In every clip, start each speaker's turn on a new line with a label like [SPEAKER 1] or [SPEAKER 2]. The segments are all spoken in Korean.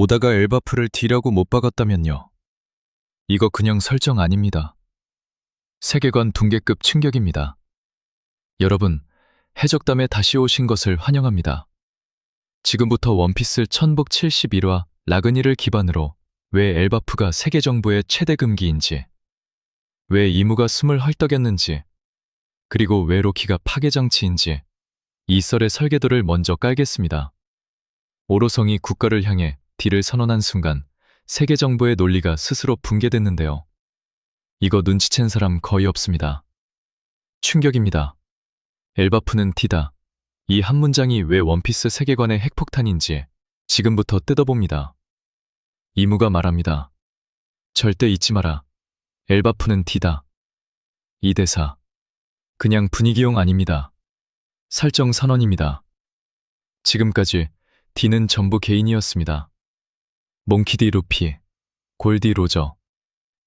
[SPEAKER 1] 오다가 엘바프를 D라고 못 박았다면요. 이거 그냥 설정 아닙니다. 세계관 붕괴급 충격입니다. 여러분, 해적담에 다시 오신 것을 환영합니다. 지금부터 원피스 천복 71화 라그니를 기반으로 왜 엘바프가 세계 정부의 최대 금기인지, 왜 이무가 숨을 헐떡였는지, 그리고 왜 로키가 파괴장치인지 이 썰의 설계도를 먼저 깔겠습니다. 오로성이 국가를 향해 D를 선언한 순간 세계 정부의 논리가 스스로 붕괴됐는데요. 이거 눈치챈 사람 거의 없습니다. 충격입니다. 엘바프는 D다. 이 한 문장이 왜 원피스 세계관의 핵폭탄인지 지금부터 뜯어봅니다. 이무가 말합니다. 절대 잊지 마라. 엘바프는 D다. 이 대사. 그냥 분위기용 아닙니다. 설정 선언입니다. 지금까지 D는 전부 개인이었습니다. 몽키 D 루피, 골디 로저,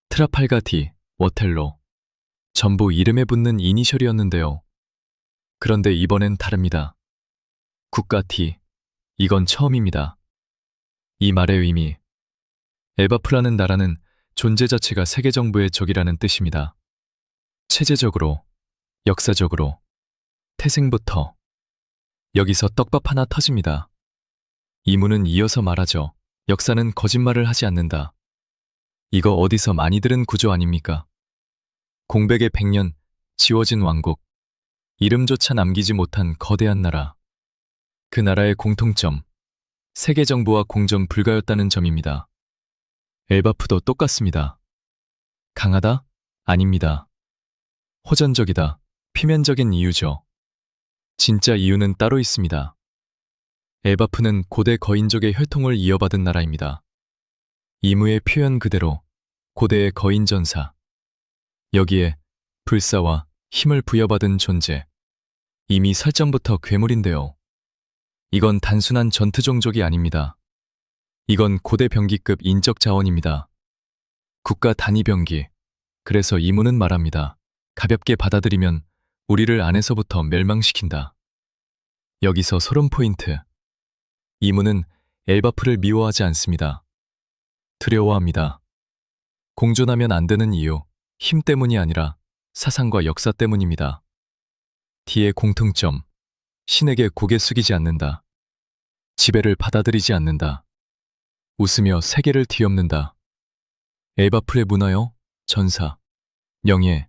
[SPEAKER 1] 트라팔가 D, 워텔로. 전부 이름에 붙는 이니셜이었는데요. 그런데 이번엔 다릅니다. 국가 D, 이건 처음입니다. 이 말의 의미. 엘바프라는 나라는 존재 자체가 세계 정부의 적이라는 뜻입니다. 체제적으로, 역사적으로, 태생부터. 여기서 떡밥 하나 터집니다. 이무는 이어서 말하죠. 역사는 거짓말을 하지 않는다. 이거 어디서 많이 들은 구조 아닙니까? 공백의 100년, 지워진 왕국, 이름조차 남기지 못한 거대한 나라. 그 나라의 공통점, 세계 정부와 공존 불가였다는 점입니다. 엘바프도 똑같습니다. 강하다? 아닙니다. 호전적이다, 피면적인 이유죠. 진짜 이유는 따로 있습니다. 엘바프는 고대 거인족의 혈통을 이어받은 나라입니다. 이무의 표현 그대로 고대의 거인 전사. 여기에 불사와 힘을 부여받은 존재. 이미 설정부터 괴물인데요. 이건 단순한 전투 종족이 아닙니다. 이건 고대 병기급 인적 자원입니다. 국가 단위 병기. 그래서 이무는 말합니다. 가볍게 받아들이면 우리를 안에서부터 멸망시킨다. 여기서 소름 포인트. 이무는 엘바프를 미워하지 않습니다. 두려워합니다. 공존하면 안 되는 이유, 힘 때문이 아니라 사상과 역사 때문입니다. D의 공통점, 신에게 고개 숙이지 않는다. 지배를 받아들이지 않는다. 웃으며 세계를 뒤엎는다. 엘바프의 문화요, 전사, 명예,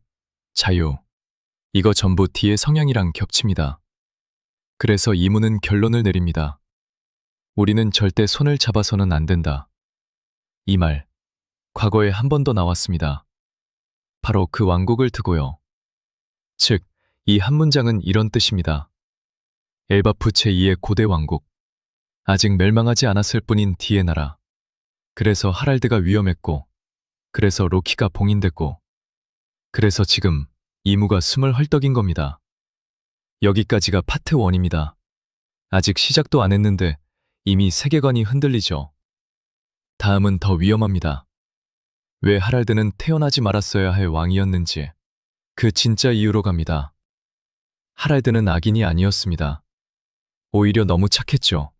[SPEAKER 1] 자유. 이거 전부 D의 성향이랑 겹칩니다. 그래서 이무는 결론을 내립니다. 우리는 절대 손을 잡아서는 안 된다. 이 말, 과거에 한 번 더 나왔습니다. 바로 그 왕국을 두고요. 즉, 이 한 문장은 이런 뜻입니다. 엘바프 제2의 고대 왕국. 아직 멸망하지 않았을 뿐인 D의 나라. 그래서 하랄드가 위험했고, 그래서 로키가 봉인됐고, 그래서 지금 이무가 숨을 헐떡인 겁니다. 여기까지가 파트 1입니다. 아직 시작도 안 했는데 이미 세계관이 흔들리죠. 다음은 더 위험합니다. 왜 하랄드는 태어나지 말았어야 할 왕이었는지 그 진짜 이유로 갑니다. 하랄드는 악인이 아니었습니다. 오히려 너무 착했죠.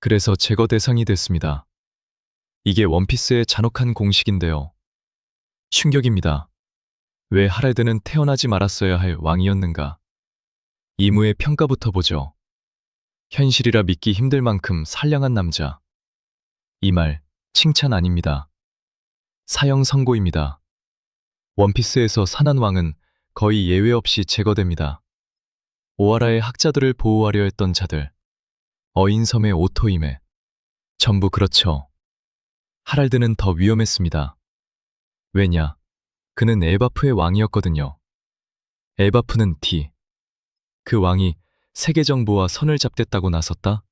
[SPEAKER 1] 그래서 제거 대상이 됐습니다. 이게 원피스의 잔혹한 공식인데요. 충격입니다. 왜 하랄드는 태어나지 말았어야 할 왕이었는가? 이무의 평가부터 보죠. 현실이라 믿기 힘들 만큼 선량한 남자. 이 말, 칭찬 아닙니다. 사형 선고입니다. 원피스에서 산한 왕은 거의 예외 없이 제거됩니다. 오하라의 학자들을 보호하려 했던 자들, 어인섬의 오토임에 전부 그렇죠. 하랄드는 더 위험했습니다. 왜냐? 그는 엘바프의 왕이었거든요. 엘바프는 D. 그 왕이 세계 정부와 선을 잡겠다고 나섰다?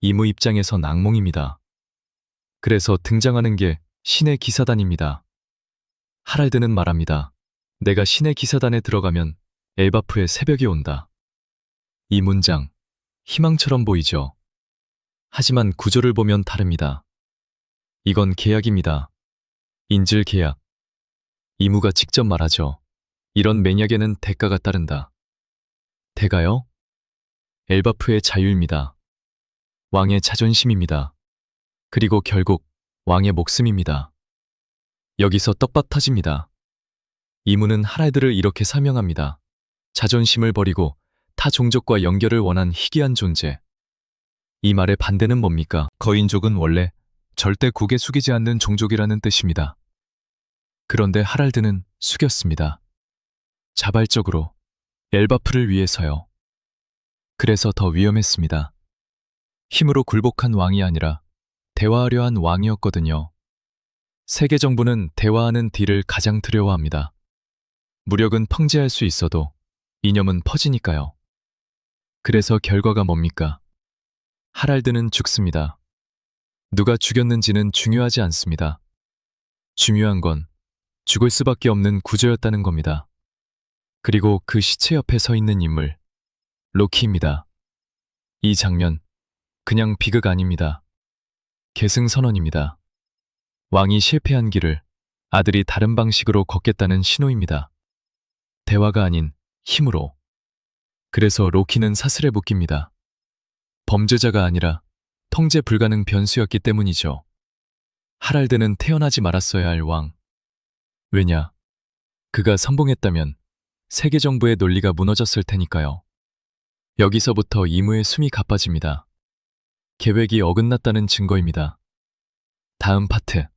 [SPEAKER 1] 이무 입장에선 악몽입니다. 그래서 등장하는 게 신의 기사단입니다. 하랄드는 말합니다. 내가 신의 기사단에 들어가면 엘바프의 새벽이 온다. 이 문장, 희망처럼 보이죠. 하지만 구조를 보면 다릅니다. 이건 계약입니다. 인질 계약. 이무가 직접 말하죠. 이런 맹약에는 대가가 따른다. 대가요? 엘바프의 자유입니다. 왕의 자존심입니다. 그리고 결국 왕의 목숨입니다. 여기서 떡밥 터집니다. 이문은 하랄드를 이렇게 설명합니다. 자존심을 버리고 타 종족과 연결을 원한 희귀한 존재. 이 말의 반대는 뭡니까? 거인족은 원래 절대 고개 숙이지 않는 종족이라는 뜻입니다. 그런데 하랄드는 숙였습니다. 자발적으로 엘바프를 위해서요. 그래서 더 위험했습니다. 힘으로 굴복한 왕이 아니라 대화하려 한 왕이었거든요. 세계 정부는 대화하는 딜을 가장 두려워합니다. 무력은 펑지할 수 있어도 이념은 퍼지니까요. 그래서 결과가 뭡니까? 하랄드는 죽습니다. 누가 죽였는지는 중요하지 않습니다. 중요한 건 죽을 수밖에 없는 구조였다는 겁니다. 그리고 그 시체 옆에 서 있는 인물, 로키입니다. 이 장면, 그냥 비극 아닙니다. 계승선언입니다. 왕이 실패한 길을 아들이 다른 방식으로 걷겠다는 신호입니다. 대화가 아닌 힘으로. 그래서 로키는 사슬에 묶입니다. 범죄자가 아니라 통제 불가능 변수였기 때문이죠. 하랄드는 태어나지 말았어야 할 왕. 왜냐? 그가 선봉했다면 세계 정부의 논리가 무너졌을 테니까요. 여기서부터 이무의 숨이 가빠집니다. 계획이 어긋났다는 증거입니다. 다음 파트.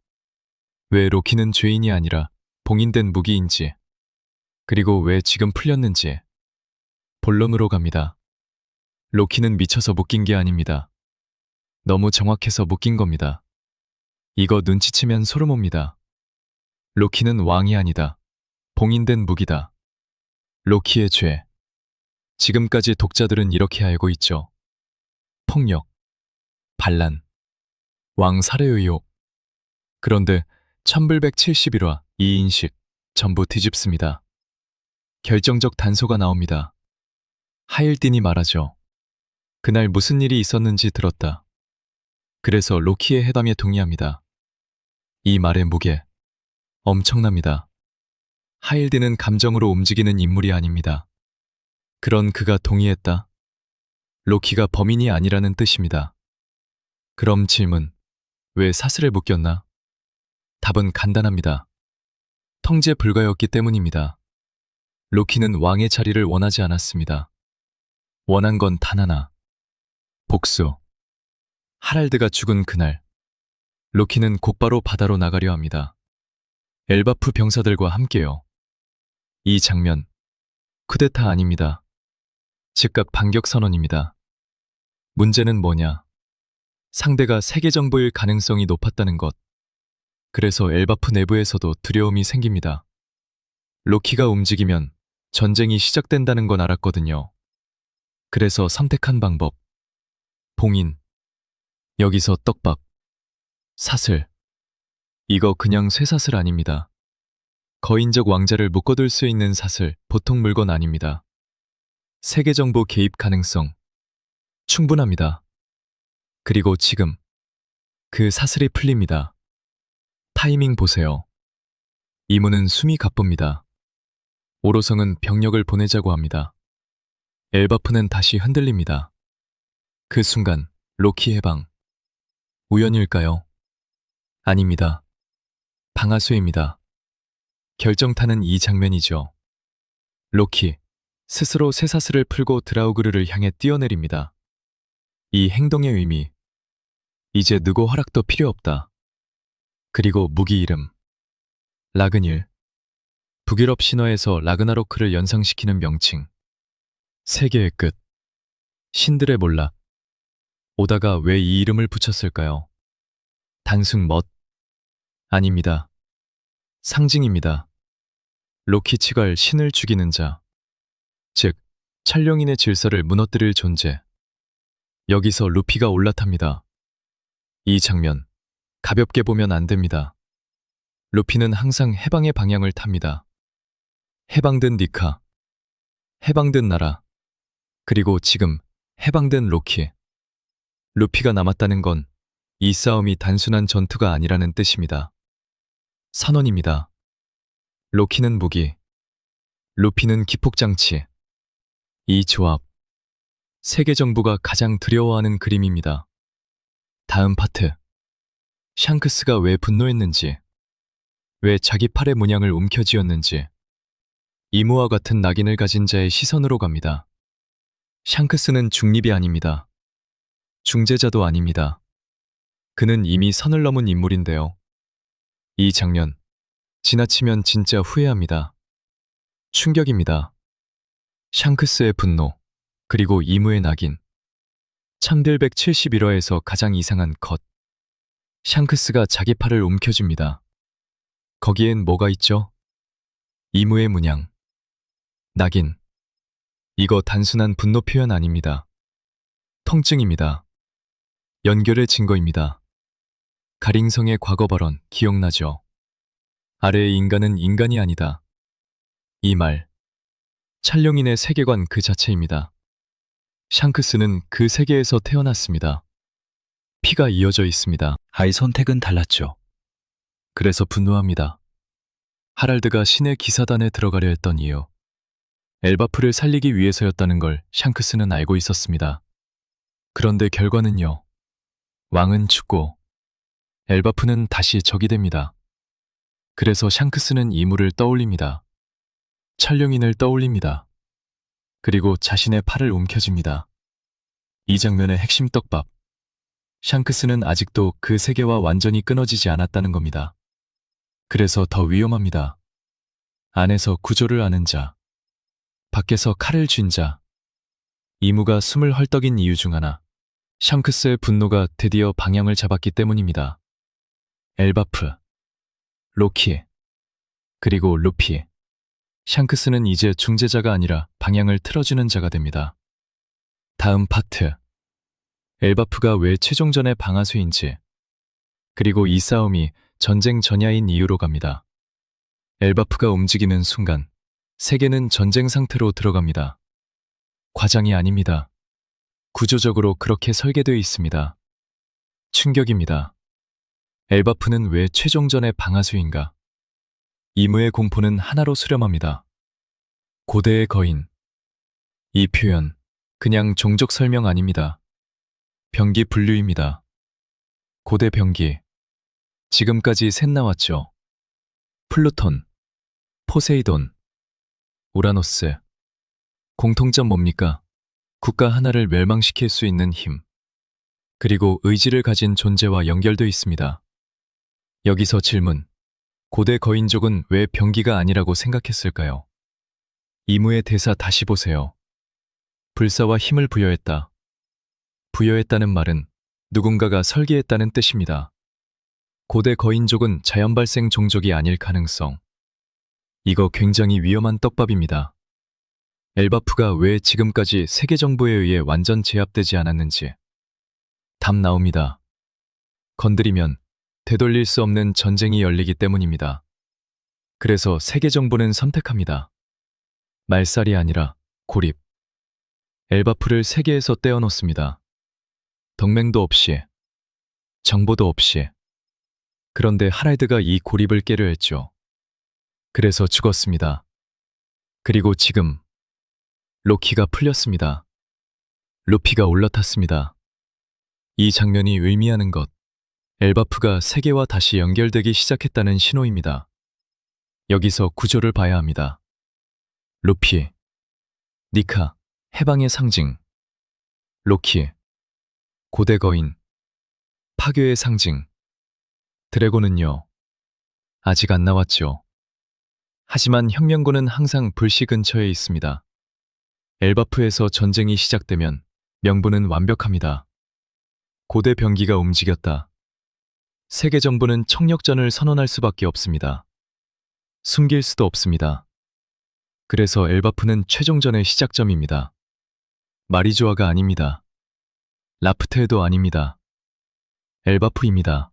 [SPEAKER 1] 왜 로키는 죄인이 아니라 봉인된 무기인지, 그리고 왜 지금 풀렸는지. 본론으로 갑니다. 로키는 미쳐서 묶인 게 아닙니다. 너무 정확해서 묶인 겁니다. 이거 눈치채면 소름 옵니다. 로키는 왕이 아니다. 봉인된 무기다. 로키의 죄. 지금까지 독자들은 이렇게 알고 있죠. 폭력, 반란, 왕 살해 의혹. 그런데 1171화 이 인식 전부 뒤집습니다. 결정적 단서가 나옵니다. 하일딘이 말하죠. 그날 무슨 일이 있었는지 들었다. 그래서 로키의 해담에 동의합니다. 이 말의 무게, 엄청납니다. 하일딘은 감정으로 움직이는 인물이 아닙니다. 그런 그가 동의했다. 로키가 범인이 아니라는 뜻입니다. 그럼 질문, 왜 사슬에 묶였나? 답은 간단합니다. 통제 불가였기 때문입니다. 로키는 왕의 자리를 원하지 않았습니다. 원한 건 단 하나. 복수. 하랄드가 죽은 그날, 로키는 곧바로 바다로 나가려 합니다. 엘바프 병사들과 함께요. 이 장면, 쿠데타 아닙니다. 즉각 반격 선언입니다. 문제는 뭐냐? 상대가 세계 정부일 가능성이 높았다는 것. 그래서 엘바프 내부에서도 두려움이 생깁니다. 로키가 움직이면 전쟁이 시작된다는 건 알았거든요. 그래서 선택한 방법. 봉인. 여기서 떡밥. 사슬. 이거 그냥 쇠사슬 아닙니다. 거인적 왕자를 묶어둘 수 있는 사슬, 보통 물건 아닙니다. 세계 정보 개입 가능성. 충분합니다. 그리고 지금 그 사슬이 풀립니다. 타이밍 보세요. 이문은 숨이 가쁩니다. 오로성은 병력을 보내자고 합니다. 엘바프는 다시 흔들립니다. 그 순간 로키 해방. 우연일까요? 아닙니다. 방아쇠입니다. 결정타는 이 장면이죠. 로키, 스스로 쇠사슬을 풀고 드라우그르를 향해 뛰어내립니다. 이 행동의 의미. 이제 누구 허락도 필요 없다. 그리고 무기 이름. 라그닐. 북유럽 신화에서 라그나로크를 연상시키는 명칭. 세계의 끝. 신들의 몰락. 오다가 왜 이 이름을 붙였을까요? 단순 멋? 아닙니다. 상징입니다. 로키 치갈 신을 죽이는 자. 즉, 촬영인의 질서를 무너뜨릴 존재. 여기서 루피가 올라탑니다. 이 장면, 가볍게 보면 안 됩니다. 루피는 항상 해방의 방향을 탑니다. 해방된 니카, 해방된 나라, 그리고 지금 해방된 로키. 루피가 남았다는 건 이 싸움이 단순한 전투가 아니라는 뜻입니다. 선언입니다. 로키는 무기, 루피는 기폭장치. 이 조합, 세계 정부가 가장 두려워하는 그림입니다. 다음 파트. 샹크스가 왜 분노했는지, 왜 자기 팔의 문양을 움켜쥐었는지, 이무와 같은 낙인을 가진 자의 시선으로 갑니다. 샹크스는 중립이 아닙니다. 중재자도 아닙니다. 그는 이미 선을 넘은 인물인데요. 이 장면, 지나치면 진짜 후회합니다. 충격입니다. 샹크스의 분노, 그리고 이무의 낙인. 창들 171화에서 가장 이상한 것. 샹크스가 자기 팔을 움켜줍니다. 거기엔 뭐가 있죠? 이무의 문양, 낙인. 이거 단순한 분노 표현 아닙니다. 통증입니다. 연결의 증거입니다. 가링성의 과거 발언 기억나죠? 아래의 인간은 인간이 아니다. 이 말, 찰령인의 세계관 그 자체입니다. 샹크스는 그 세계에서 태어났습니다. 피가 이어져 있습니다. 아이 선택은 달랐죠. 그래서 분노합니다. 하랄드가 신의 기사단에 들어가려 했던 이유. 엘바프를 살리기 위해서였다는 걸 샹크스는 알고 있었습니다. 그런데 결과는요. 왕은 죽고 엘바프는 다시 적이 됩니다. 그래서 샹크스는 이무를 떠올립니다. 찰령인을 떠올립니다. 그리고 자신의 팔을 움켜쥡니다. 이 장면의 핵심 떡밥. 샹크스는 아직도 그 세계와 완전히 끊어지지 않았다는 겁니다. 그래서 더 위험합니다. 안에서 구조를 아는 자, 밖에서 칼을 쥔 자. 이무가 숨을 헐떡인 이유 중 하나. 샹크스의 분노가 드디어 방향을 잡았기 때문입니다. 엘바프, 로키, 그리고 루피. 샹크스는 이제 중재자가 아니라 방향을 틀어주는 자가 됩니다. 다음 파트. 엘바프가 왜 최종전의 방아쇠인지, 그리고 이 싸움이 전쟁 전야인 이유로 갑니다. 엘바프가 움직이는 순간 세계는 전쟁 상태로 들어갑니다. 과장이 아닙니다. 구조적으로 그렇게 설계되어 있습니다. 충격입니다. 엘바프는 왜 최종전의 방아쇠인가? 이무의 공포는 하나로 수렴합니다. 고대의 거인. 이 표현, 그냥 종족 설명 아닙니다. 병기 분류입니다. 고대 병기. 지금까지 셋 나왔죠. 플루톤, 포세이돈, 우라노스. 공통점 뭡니까? 국가 하나를 멸망시킬 수 있는 힘. 그리고 의지를 가진 존재와 연결되어 있습니다. 여기서 질문. 고대 거인족은 왜 병기가 아니라고 생각했을까요? 이무의 대사 다시 보세요. 불사와 힘을 부여했다. 부여했다는 말은 누군가가 설계했다는 뜻입니다. 고대 거인족은 자연 발생 종족이 아닐 가능성. 이거 굉장히 위험한 떡밥입니다. 엘바프가 왜 지금까지 세계 정부에 의해 완전 제압되지 않았는지. 답 나옵니다. 건드리면 되돌릴 수 없는 전쟁이 열리기 때문입니다. 그래서 세계 정부는 선택합니다. 말살이 아니라 고립. 엘바프를 세계에서 떼어놓습니다. 동맹도 없이, 정보도 없이. 그런데 하랄드가 이 고립을 깨려 했죠. 그래서 죽었습니다. 그리고 지금 로키가 풀렸습니다. 루피가 올라탔습니다. 이 장면이 의미하는 것. 엘바프가 세계와 다시 연결되기 시작했다는 신호입니다. 여기서 구조를 봐야 합니다. 루피, 니카, 해방의 상징. 로키, 고대 거인, 파괴의 상징. 드래곤은요, 아직 안 나왔죠. 하지만 혁명군은 항상 불씨 근처에 있습니다. 엘바프에서 전쟁이 시작되면 명분은 완벽합니다. 고대 병기가 움직였다. 세계 정부는 청력전을 선언할 수밖에 없습니다. 숨길 수도 없습니다. 그래서 엘바프는 최종전의 시작점입니다. 마리조아가 아닙니다. 라프테도 아닙니다. 엘바프입니다.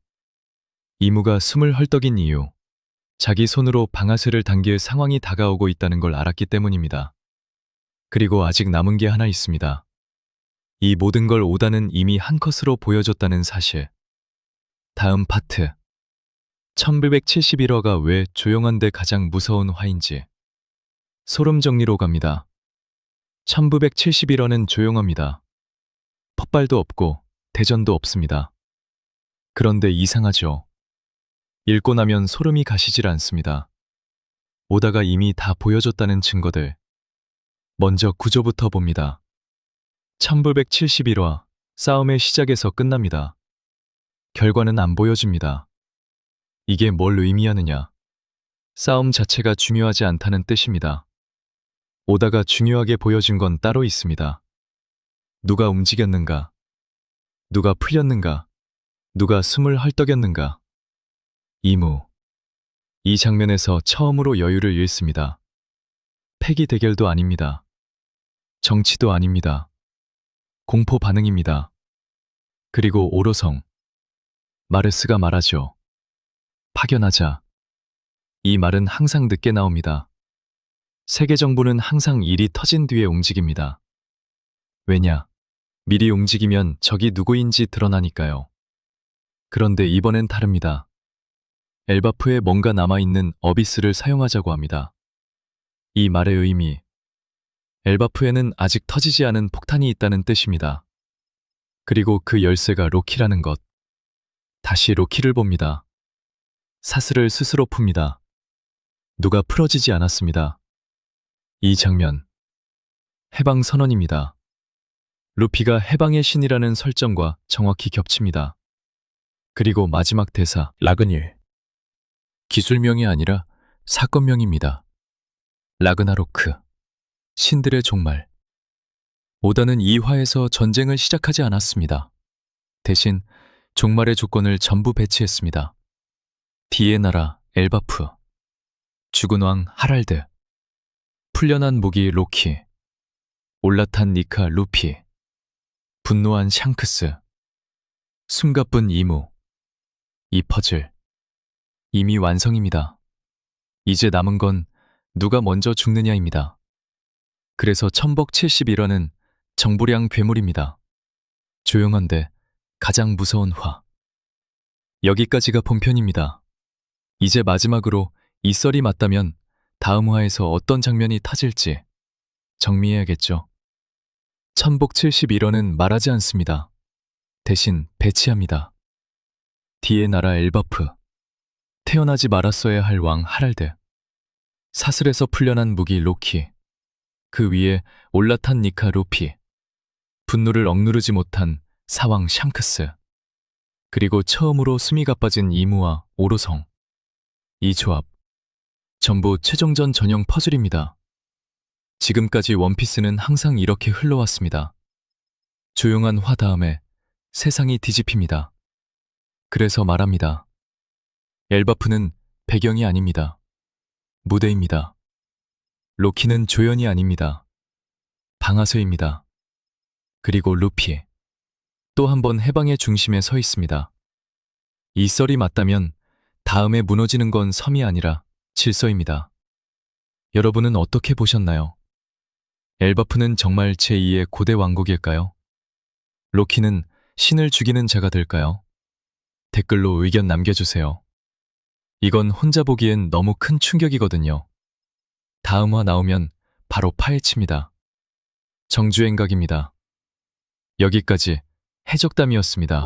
[SPEAKER 1] 이무가 숨을 헐떡인 이유. 자기 손으로 방아쇠를 당길 상황이 다가오고 있다는 걸 알았기 때문입니다. 그리고 아직 남은 게 하나 있습니다. 이 모든 걸 오다는 이미 한 컷으로 보여줬다는 사실. 다음 파트. 1171화가 왜 조용한데 가장 무서운 화인지. 소름 정리로 갑니다. 1971화는 조용합니다. 폭발도 없고 대전도 없습니다. 그런데 이상하죠. 읽고 나면 소름이 가시질 않습니다. 오다가 이미 다 보여줬다는 증거들. 먼저 구조부터 봅니다. 1171화, 싸움의 시작에서 끝납니다. 결과는 안 보여줍니다. 이게 뭘 의미하느냐? 싸움 자체가 중요하지 않다는 뜻입니다. 오다가 중요하게 보여준 건 따로 있습니다. 누가 움직였는가? 누가 풀렸는가? 누가 숨을 헐떡였는가? 이무. 이 장면에서 처음으로 여유를 잃습니다. 패기 대결도 아닙니다. 정치도 아닙니다. 공포 반응입니다. 그리고 오로성. 마르스가 말하죠. 파견하자. 이 말은 항상 늦게 나옵니다. 세계 정부는 항상 일이 터진 뒤에 움직입니다. 왜냐? 미리 움직이면 적이 누구인지 드러나니까요. 그런데 이번엔 다릅니다. 엘바프에 뭔가 남아있는 어비스를 사용하자고 합니다. 이 말의 의미, 엘바프에는 아직 터지지 않은 폭탄이 있다는 뜻입니다. 그리고 그 열쇠가 로키라는 것. 다시 로키를 봅니다. 사슬을 스스로 풉니다. 누가 풀어지지 않았습니다. 이 장면. 해방 선언입니다. 루피가 해방의 신이라는 설정과 정확히 겹칩니다. 그리고 마지막 대사. 라그닐. 기술명이 아니라 사건명입니다. 라그나로크. 신들의 종말. 오다는 이 화에서 전쟁을 시작하지 않았습니다. 대신 종말의 조건을 전부 배치했습니다. 디의 나라 엘바프, 죽은 왕 하랄드, 풀려난 무기 로키, 올라탄 니카 루피, 분노한 샹크스, 숨가쁜 이무. 이 퍼즐 이미 완성입니다. 이제 남은 건 누가 먼저 죽느냐입니다. 그래서 천복 71화는 정보량 괴물입니다. 조용한데 가장 무서운 화. 여기까지가 본편입니다. 이제 마지막으로 이 썰이 맞다면 다음 화에서 어떤 장면이 터질지 정리해야겠죠. 천복 71화는 말하지 않습니다. 대신 배치합니다. 디의 나라 엘바프, 태어나지 말았어야 할 왕 하랄드, 사슬에서 풀려난 무기 로키, 그 위에 올라탄 니카 루피, 분노를 억누르지 못한 사왕 샹크스, 그리고 처음으로 숨이 가빠진 이무와 오로성. 이 조합, 전부 최종전 전용 퍼즐입니다. 지금까지 원피스는 항상 이렇게 흘러왔습니다. 조용한 화 다음에 세상이 뒤집힙니다. 그래서 말합니다. 엘바프는 배경이 아닙니다. 무대입니다. 로키는 조연이 아닙니다. 방아쇠입니다. 그리고 루피, 또 한 번 해방의 중심에 서 있습니다. 이 썰이 맞다면 다음에 무너지는 건 섬이 아니라 질서입니다. 여러분은 어떻게 보셨나요? 엘바프는 정말 제2의 고대 왕국일까요? 로키는 신을 죽이는 자가 될까요? 댓글로 의견 남겨주세요. 이건 혼자 보기엔 너무 큰 충격이거든요. 다음 화 나오면 바로 파헤칩니다. 정주행각입니다. 여기까지 해적담이었습니다.